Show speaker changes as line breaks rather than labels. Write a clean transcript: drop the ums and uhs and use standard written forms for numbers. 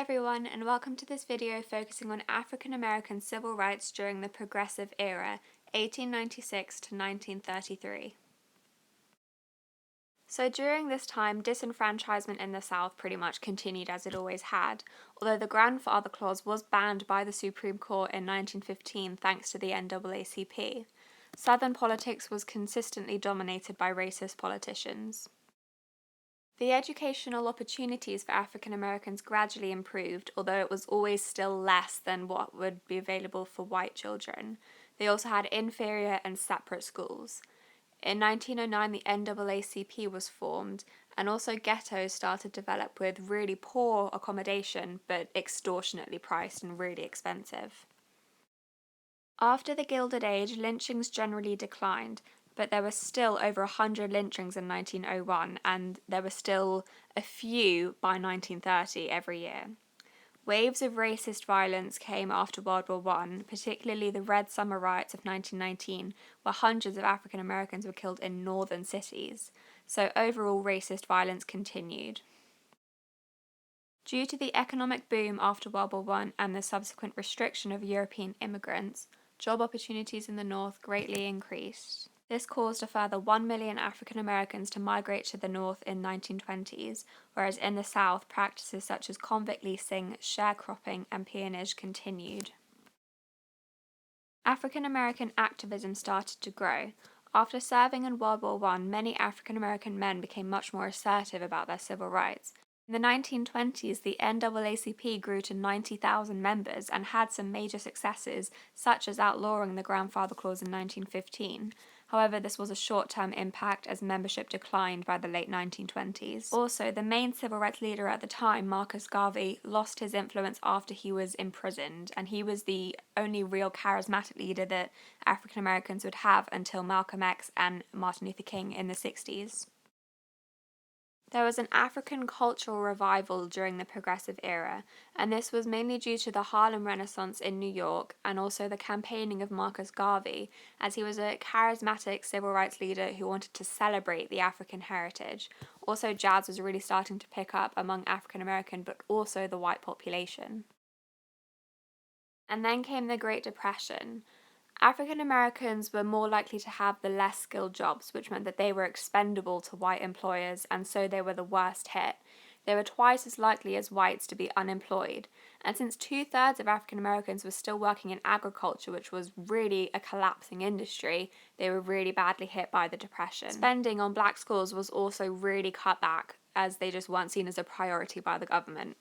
everyone, and welcome to this video focusing on African American civil rights during the Progressive Era, 1896 to 1933. So during this time, disenfranchisement in the South pretty much continued as it always had, although the Grandfather Clause was banned by the Supreme Court in 1915 thanks to the NAACP. Southern politics was consistently dominated by racist politicians. The educational opportunities for African Americans gradually improved, although it was always still less than what would be available for white children. They also had inferior and separate schools. In 1909, the NAACP was formed, and also ghettos started to develop with really poor accommodation, but extortionately priced and really expensive. After the Gilded Age, lynchings generally declined, but there were still over 100 lynchings in 1901, and there were still a few by 1930 every year. Waves of racist violence came after World War I, particularly the Red Summer riots of 1919, where hundreds of African Americans were killed in northern cities. So overall racist violence continued. Due to the economic boom after World War I and the subsequent restriction of European immigrants, job opportunities in the North greatly increased. This caused a further 1 million African Americans to migrate to the North in the 1920s, whereas in the South, practices such as convict leasing, sharecropping, and peonage continued. African American activism started to grow. After serving in World War I, many African American men became much more assertive about their civil rights. In the 1920s, the NAACP grew to 90,000 members and had some major successes, such as outlawing the Grandfather Clause in 1915. However, this was a short-term impact as membership declined by the late 1920s. Also, the main civil rights leader at the time, Marcus Garvey, lost his influence after he was imprisoned, and he was the only real charismatic leader that African Americans would have until Malcolm X and Martin Luther King in the 60s. There was an African cultural revival during the Progressive Era, and this was mainly due to the Harlem Renaissance in New York and also the campaigning of Marcus Garvey, as he was a charismatic civil rights leader who wanted to celebrate the African heritage. Also, jazz was really starting to pick up among African American but also the white population. And then came the Great Depression. African Americans were more likely to have the less skilled jobs, which meant that they were expendable to white employers, and so they were the worst hit. They were twice as likely as whites to be unemployed, and since 2/3 of African Americans were still working in agriculture, which was really a collapsing industry, they were really badly hit by the Depression. Spending on black schools was also really cut back, as they just weren't seen as a priority by the government.